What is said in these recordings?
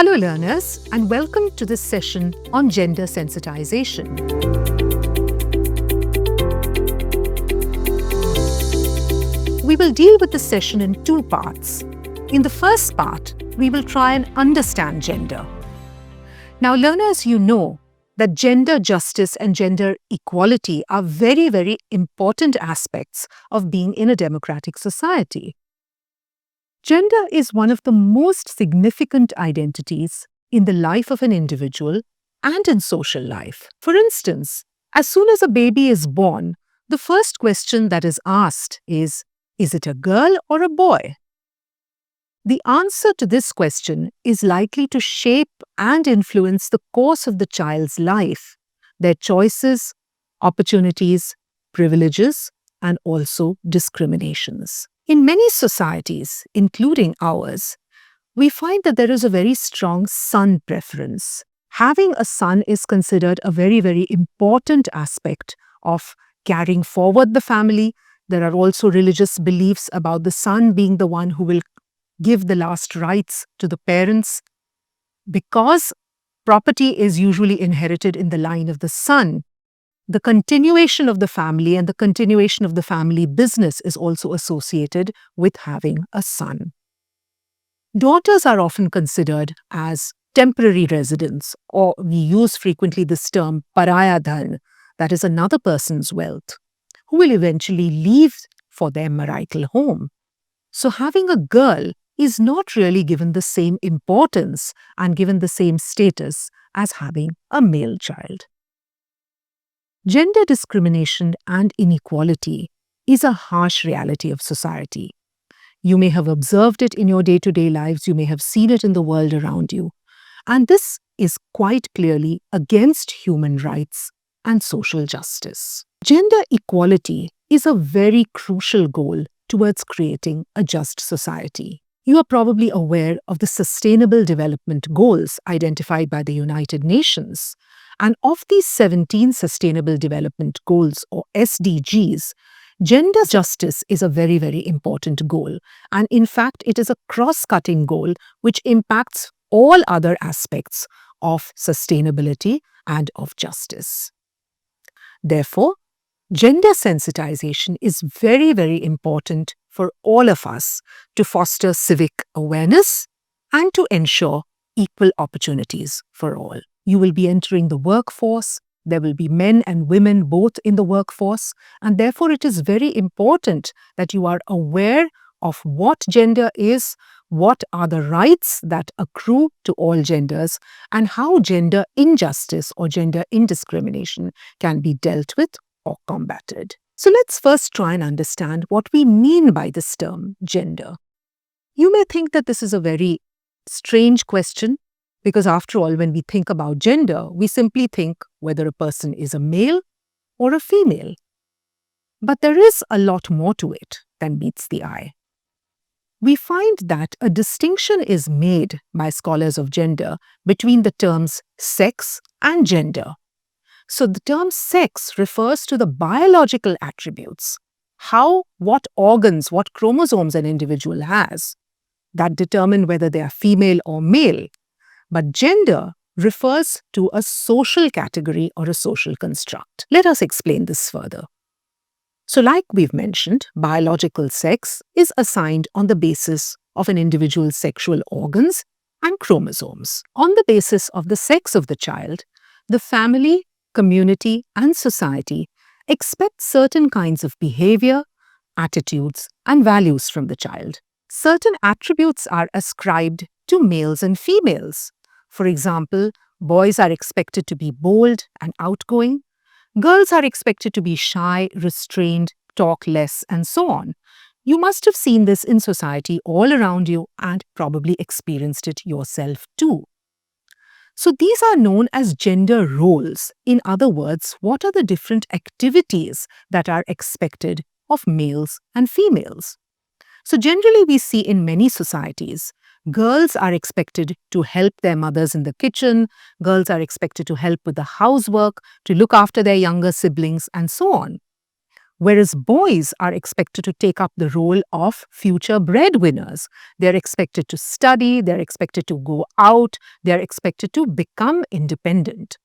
Hello learners, and welcome to this session on gender sensitization. We will deal with this session in two parts. In the first part, we will try and understand gender. Now learners, you know that gender justice and gender equality are very, very important aspects of being in a democratic society. Gender is one of the most significant identities in the life of an individual and in social life. For instance, as soon as a baby is born, the first question that is asked is it a girl or a boy? The answer to this question is likely to shape and influence the course of the child's life, their choices, opportunities, privileges, and also discriminations. In many societies, including ours, we find that there is a very strong son preference. Having a son is considered a very, very important aspect of carrying forward the family. There are also religious beliefs about the son being the one who will give the last rites to the parents. Because property is usually inherited in the line of the son, the continuation of the family and the continuation of the family business is also associated with having a son. Daughters are often considered as temporary residents, or we use frequently this term paraya dhan, that is another person's wealth, who will eventually leave for their marital home. So having a girl is not really given the same importance and given the same status as having a male child. Gender discrimination and inequality is a harsh reality of society. You may have observed it in your day-to-day lives, you may have seen it in the world around you, and this is quite clearly against human rights and social justice. Gender equality is a very crucial goal towards creating a just society. You are probably aware of the Sustainable Development Goals identified by the United Nations. And of these 17 Sustainable Development Goals, or SDGs, gender justice is a very, very important goal. And in fact, it is a cross-cutting goal which impacts all other aspects of sustainability and of justice. Therefore, gender sensitization is very, very important for all of us to foster civic awareness and to ensure equal opportunities for all. You will be entering the workforce. There will be men and women both in the workforce. And therefore, it is very important that you are aware of what gender is, what are the rights that accrue to all genders, and how gender injustice or gender indiscrimination can be dealt with or combated. So let's first try and understand what we mean by this term, gender. You may think that this is a very strange question, because after all, when we think about gender, we simply think whether a person is a male or a female. But there is a lot more to it than meets the eye. We find that a distinction is made by scholars of gender between the terms sex and gender. So the term sex refers to the biological attributes, what organs, what chromosomes an individual has, that determine whether they are female or male. But gender refers to a social category or a social construct. Let us explain this further. So like we've mentioned, biological sex is assigned on the basis of an individual's sexual organs and chromosomes. On the basis of the sex of the child, the family, community, and society expect certain kinds of behavior, attitudes, and values from the child. Certain attributes are ascribed to males and females. For example, boys are expected to be bold and outgoing. Girls are expected to be shy, restrained, talk less, and so on. You must have seen this in society all around you and probably experienced it yourself too. So these are known as gender roles. In other words, what are the different activities that are expected of males and females? So generally we see in many societies, girls are expected to help their mothers in the kitchen, girls are expected to help with the housework, to look after their younger siblings, and so on. Whereas boys are expected to take up the role of future breadwinners. They're expected to study, they're expected to go out, they're expected to become independent.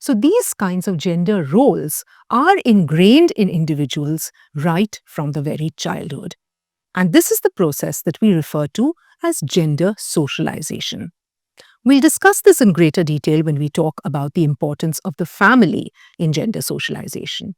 So these kinds of gender roles are ingrained in individuals right from the very childhood. And this is the process that we refer to as gender socialization. We'll discuss this in greater detail when we talk about the importance of the family in gender socialization.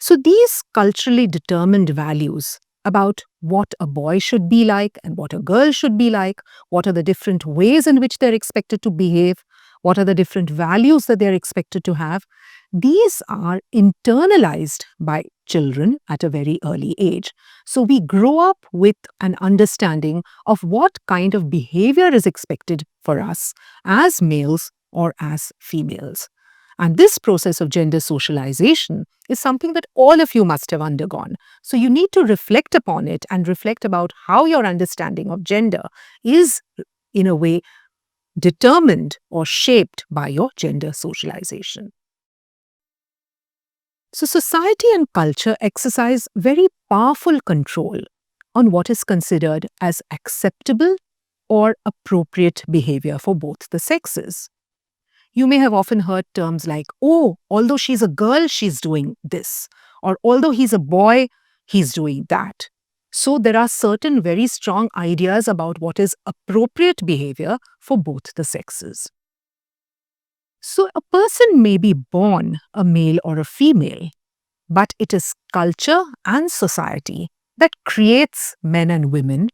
So these culturally determined values about what a boy should be like and what a girl should be like, what are the different ways in which they're expected to behave, what are the different values that they're expected to have, these are internalized by children at a very early age. So we grow up with an understanding of what kind of behavior is expected for us as males or as females. And this process of gender socialization is something that all of you must have undergone. So you need to reflect upon it and reflect about how your understanding of gender is, in a way, determined or shaped by your gender socialization. So society and culture exercise very powerful control on what is considered as acceptable or appropriate behavior for both the sexes. You may have often heard terms like, oh, although she's a girl, she's doing this, or although he's a boy, he's doing that. So there are certain very strong ideas about what is appropriate behavior for both the sexes. So a person may be born a male or a female, but it is culture and society that creates men and women,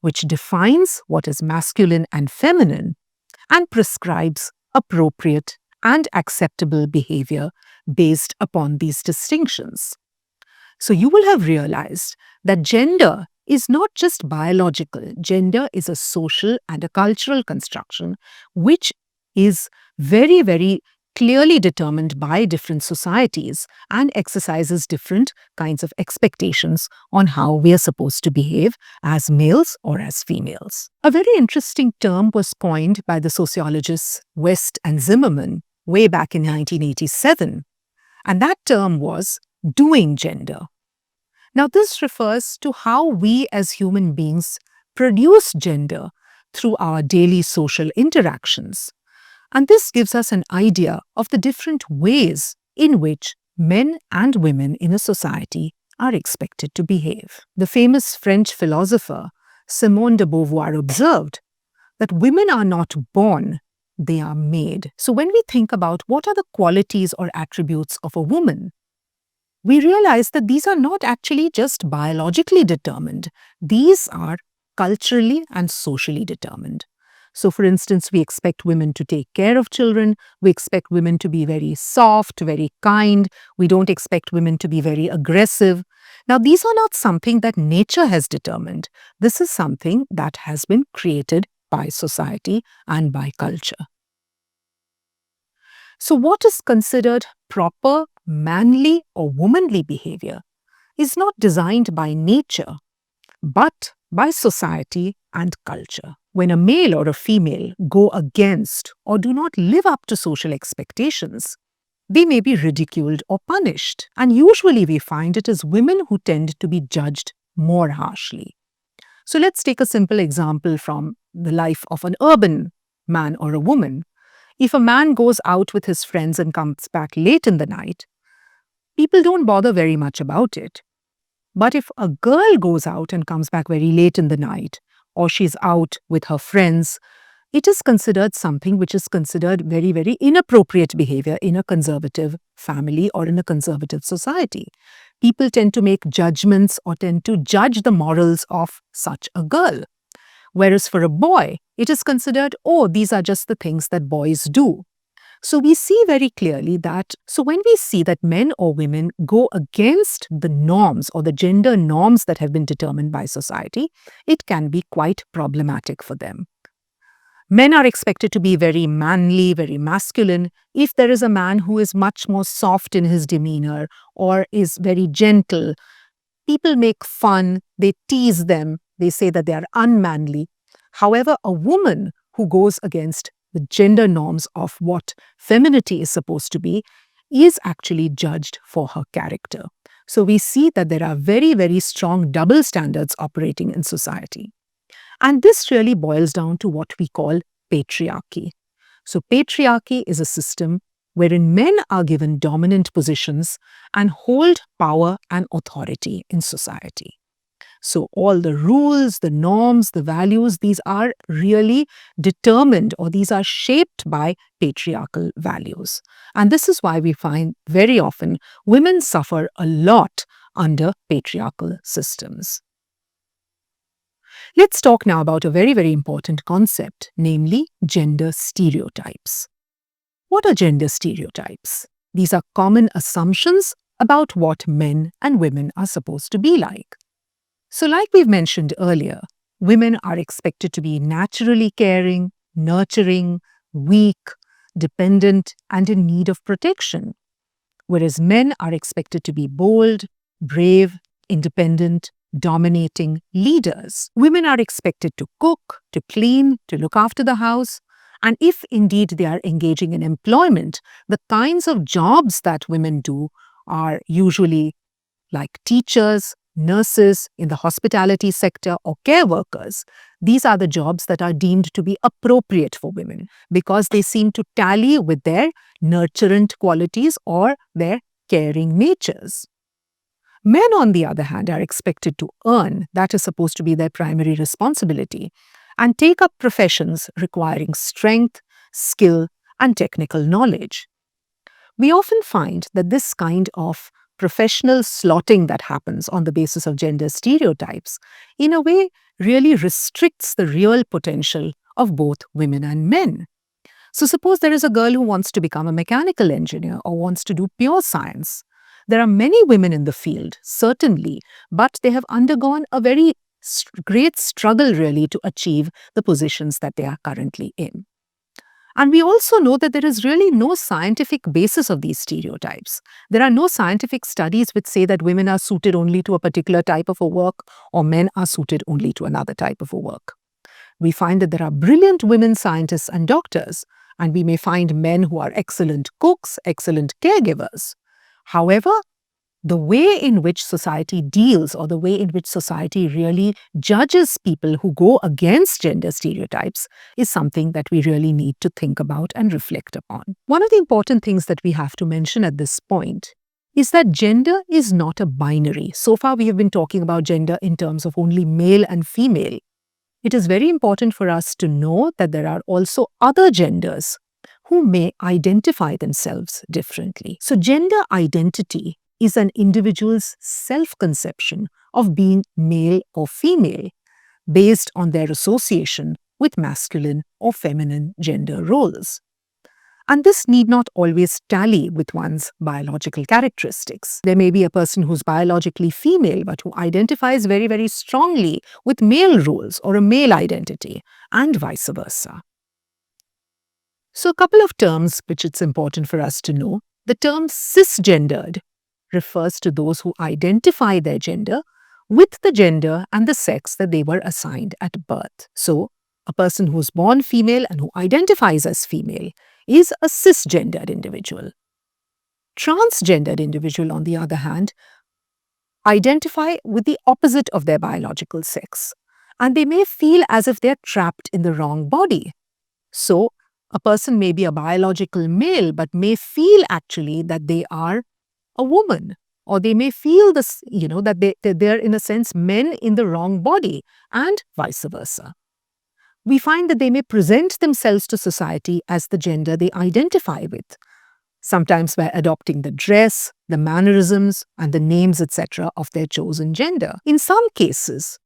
which defines what is masculine and feminine, and prescribes appropriate and acceptable behavior based upon these distinctions. So you will have realized that gender is not just biological. Gender is a social and a cultural construction which is very, very clearly determined by different societies and exercises different kinds of expectations on how we are supposed to behave as males or as females. A very interesting term was coined by the sociologists West and Zimmerman way back in 1987, and that term was doing gender. Now, this refers to how we as human beings produce gender through our daily social interactions. And this gives us an idea of the different ways in which men and women in a society are expected to behave. The famous French philosopher Simone de Beauvoir observed that women are not born, they are made. So when we think about what are the qualities or attributes of a woman, we realize that these are not actually just biologically determined. These are culturally and socially determined. So, for instance, we expect women to take care of children. We expect women to be very soft, very kind. We don't expect women to be very aggressive. Now, these are not something that nature has determined. This is something that has been created by society and by culture. So, what is considered proper, manly, or womanly behavior is not designed by nature, but by society and culture. When a male or a female go against or do not live up to social expectations, they may be ridiculed or punished. And usually we find it is women who tend to be judged more harshly. So let's take a simple example from the life of an urban man or a woman. If a man goes out with his friends and comes back late in the night, people don't bother very much about it. But if a girl goes out and comes back very late in the night, or she's out with her friends, it is considered something which is considered very, very inappropriate behavior in a conservative family or in a conservative society. People tend to make judgments or tend to judge the morals of such a girl. Whereas for a boy, it is considered, oh, these are just the things that boys do. So we see very clearly that, so when we see that men or women go against the norms or the gender norms that have been determined by society, it can be quite problematic for them. Men are expected to be very manly, very masculine. If there is a man who is much more soft in his demeanor or is very gentle, people make fun, they tease them, they say that they are unmanly. However, a woman who goes against the gender norms of what femininity is supposed to be is actually judged for her character. So we see that there are very, very strong double standards operating in society. And this really boils down to what we call patriarchy. So patriarchy is a system wherein men are given dominant positions and hold power and authority in society. So all the rules, the norms, the values, these are really determined, or these are shaped by patriarchal values. And this is why we find very often women suffer a lot under patriarchal systems. Let's talk now about a very, very important concept, namely gender stereotypes. What are gender stereotypes? These are common assumptions about what men and women are supposed to be like. So, like we've mentioned earlier, women are expected to be naturally caring, nurturing, weak, dependent, and in need of protection, whereas men are expected to be bold, brave, independent, dominating leaders. Women are expected to cook, to clean, to look after the house. And if indeed they are engaging in employment, the kinds of jobs that women do are usually like teachers, nurses in the hospitality sector, or care workers. These are the jobs that are deemed to be appropriate for women because they seem to tally with their nurturant qualities or their caring natures. Men, on the other hand, are expected to earn, that is supposed to be their primary responsibility, and take up professions requiring strength, skill, and technical knowledge. We often find that this kind of professional slotting that happens on the basis of gender stereotypes, in a way, really restricts the real potential of both women and men. So suppose there is a girl who wants to become a mechanical engineer or wants to do pure science. There are many women in the field, certainly, but they have undergone a very great struggle really to achieve the positions that they are currently in. And we also know that there is really no scientific basis of these stereotypes. There are no scientific studies which say that women are suited only to a particular type of a work or men are suited only to another type of a work. We find that there are brilliant women scientists and doctors, and we may find men who are excellent cooks, excellent caregivers. However, the way in which society deals or the way in which society really judges people who go against gender stereotypes is something that we really need to think about and reflect upon. One of the important things that we have to mention at this point is that gender is not a binary. So far, we have been talking about gender in terms of only male and female. It is very important for us to know that there are also other genders who may identify themselves differently. So gender identity is an individual's self-conception of being male or female based on their association with masculine or feminine gender roles. And this need not always tally with one's biological characteristics. There may be a person who's biologically female but who identifies very, very strongly with male roles or a male identity, and vice versa. So a couple of terms which it's important for us to know. The term cisgendered refers to those who identify their gender with the gender and the sex that they were assigned at birth. So, a person who's born female and who identifies as female is a cisgendered individual. Transgendered individual, on the other hand, identify with the opposite of their biological sex, and they may feel as if they're trapped in the wrong body. So, a person may be a biological male but may feel actually that they are a woman, or they may feel this, that they're in a sense men in the wrong body, and vice versa. We find that they may present themselves to society as the gender they identify with, sometimes by adopting the dress, the mannerisms, and the names, etc. of their chosen gender. In some cases,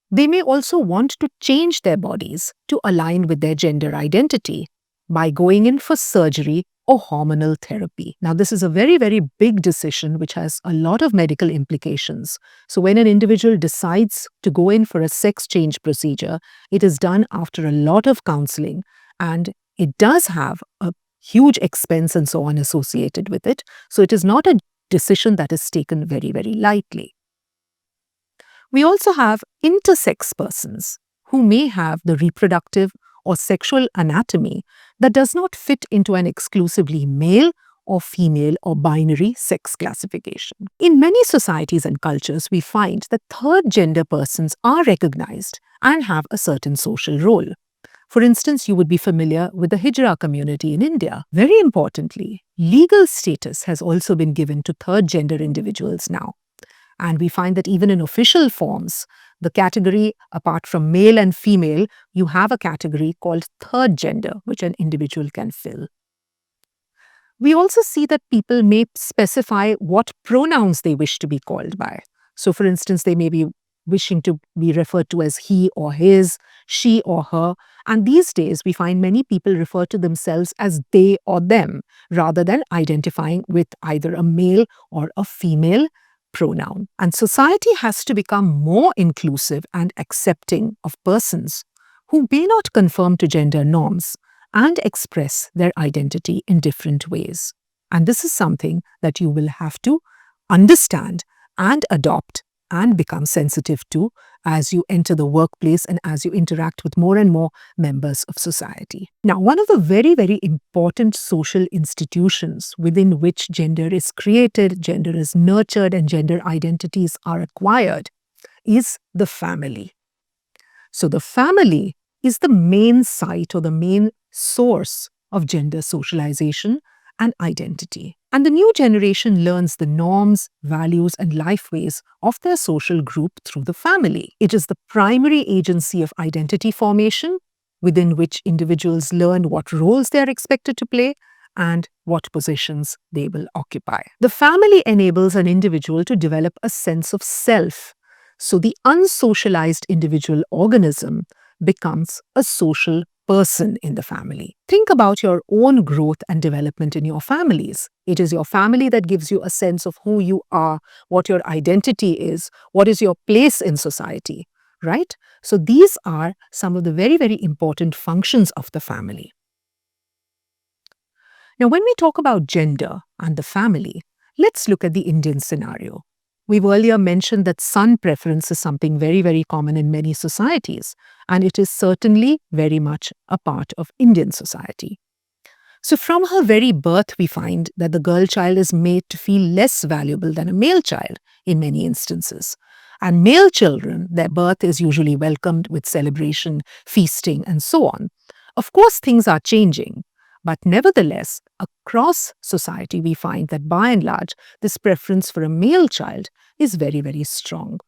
they may also want to change their bodies to align with their gender identity by going in for surgery or hormonal therapy. Now, this is a very, very big decision which has a lot of medical implications. So when an individual decides to go in for a sex change procedure, it is done after a lot of counseling, and it does have a huge expense and so on associated with it. So it is not a decision that is taken very, very lightly. We also have intersex persons who may have the reproductive or sexual anatomy that does not fit into an exclusively male or female or binary sex classification. In many societies and cultures, we find that third gender persons are recognized and have a certain social role. For instance, you would be familiar with the Hijra community in India. Very importantly, legal status has also been given to third gender individuals now. And we find that even in official forms, the category, apart from male and female, you have a category called third gender, which an individual can fill. We also see that people may specify what pronouns they wish to be called by. So, for instance, they may be wishing to be referred to as he or his, she or her. And these days, we find many people refer to themselves as they or them, rather than identifying with either a male or a female pronoun. And society has to become more inclusive and accepting of persons who may not conform to gender norms and express their identity in different ways. And this is something that you will have to understand and adopt and become sensitive to as you enter the workplace and as you interact with more and more members of society. Now, one of the very, very important social institutions within which gender is created, gender is nurtured, and gender identities are acquired is the family. So the family is the main site or the main source of gender socialization and identity. And the new generation learns the norms, values, and life ways of their social group through the family. It is the primary agency of identity formation within which individuals learn what roles they are expected to play and what positions they will occupy. The family enables an individual to develop a sense of self. So the unsocialized individual organism becomes a social person in the family. Think about your own growth and development in your families. It is your family that gives you a sense of who you are, what your identity is, what is your place in society, right? So these are some of the very, very important functions of the family. Now, when we talk about gender and the family, let's look at the Indian scenario. We've earlier mentioned that son preference is something very, very common in many societies, and it is certainly very much a part of Indian society. So from her very birth, we find that the girl child is made to feel less valuable than a male child in many instances. And male children, their birth is usually welcomed with celebration, feasting, and so on. Of course, things are changing. But nevertheless, across society, we find that by and large, this preference for a male child is very, very strong.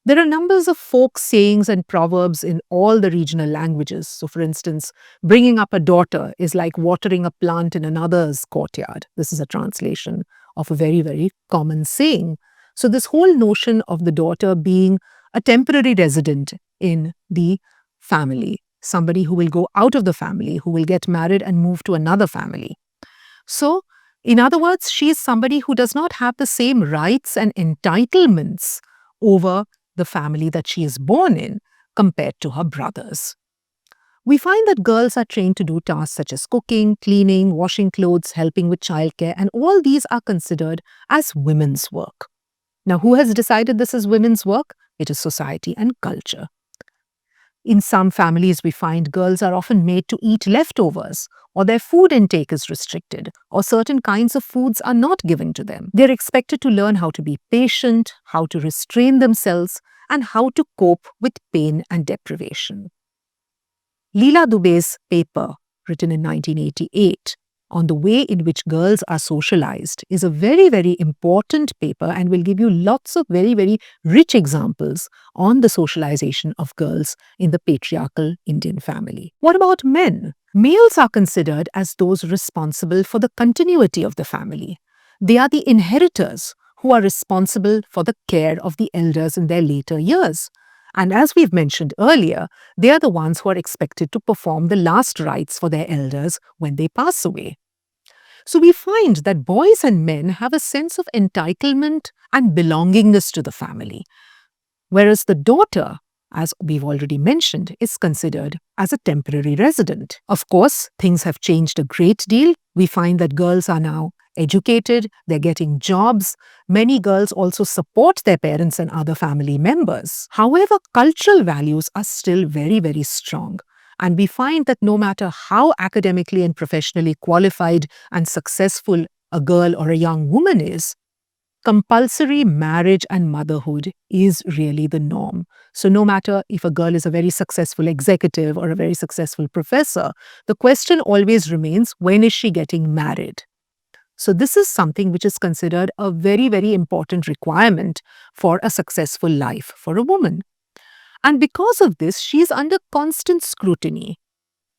There are numbers of folk sayings and proverbs in all the regional languages. So, for instance, bringing up a daughter is like watering a plant in another's courtyard. This is a translation of a very, very common saying. So, this whole notion of the daughter being a temporary resident in the family, somebody who will go out of the family, who will get married and move to another family. So, in other words, she is somebody who does not have the same rights and entitlements over the family that she is born in compared to her brothers. We find that girls are trained to do tasks such as cooking, cleaning, washing clothes, helping with childcare, and all these are considered as women's work. Now, who has decided this is women's work? It is society and culture. In some families, we find girls are often made to eat leftovers, or their food intake is restricted, or certain kinds of foods are not given to them. They're expected to learn how to be patient, how to restrain themselves, and how to cope with pain and deprivation. Leela Dubey's paper, written in 1988, on the way in which girls are socialized is a very, very important paper and will give you lots of very, very rich examples on the socialization of girls in the patriarchal Indian family. What about men? Males are considered as those responsible for the continuity of the family. They are the inheritors who are responsible for the care of the elders in their later years. And as we've mentioned earlier, they are the ones who are expected to perform the last rites for their elders when they pass away. So we find that boys and men have a sense of entitlement and belongingness to the family, whereas the daughter, as we've already mentioned, is considered as a temporary resident. Of course, things have changed a great deal. We find that girls are now educated, they're getting jobs. Many girls also support their parents and other family members. However, cultural values are still very, very strong. And we find that no matter how academically and professionally qualified and successful a girl or a young woman is, compulsory marriage and motherhood is really the norm. So, no matter if a girl is a very successful executive or a very successful professor, the question always remains, when is she getting married? So, this is something which is considered a very, very important requirement for a successful life for a woman. And because of this, she is under constant scrutiny.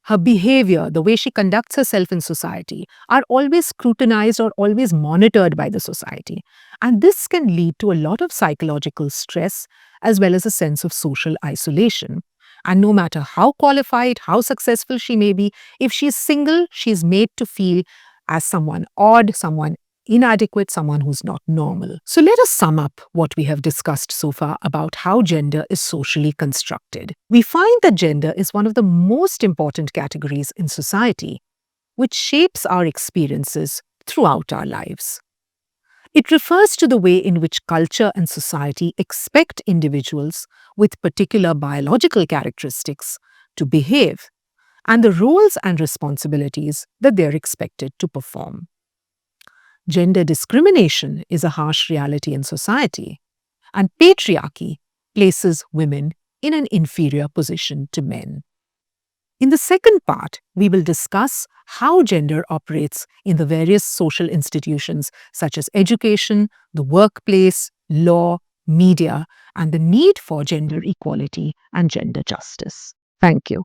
Her behavior, the way she conducts herself in society, are always scrutinized or always monitored by the society. And this can lead to a lot of psychological stress as well as a sense of social isolation. And no matter how qualified, how successful she may be, if she's single, she's made to feel as someone odd, someone inadequate, someone who's not normal. So let us sum up what we have discussed so far about how gender is socially constructed. We find that gender is one of the most important categories in society, which shapes our experiences throughout our lives. It refers to the way in which culture and society expect individuals with particular biological characteristics to behave and the roles and responsibilities that they're expected to perform. Gender discrimination is a harsh reality in society, and patriarchy places women in an inferior position to men. In the second part, we will discuss how gender operates in the various social institutions such as education, the workplace, law, media, and the need for gender equality and gender justice. Thank you.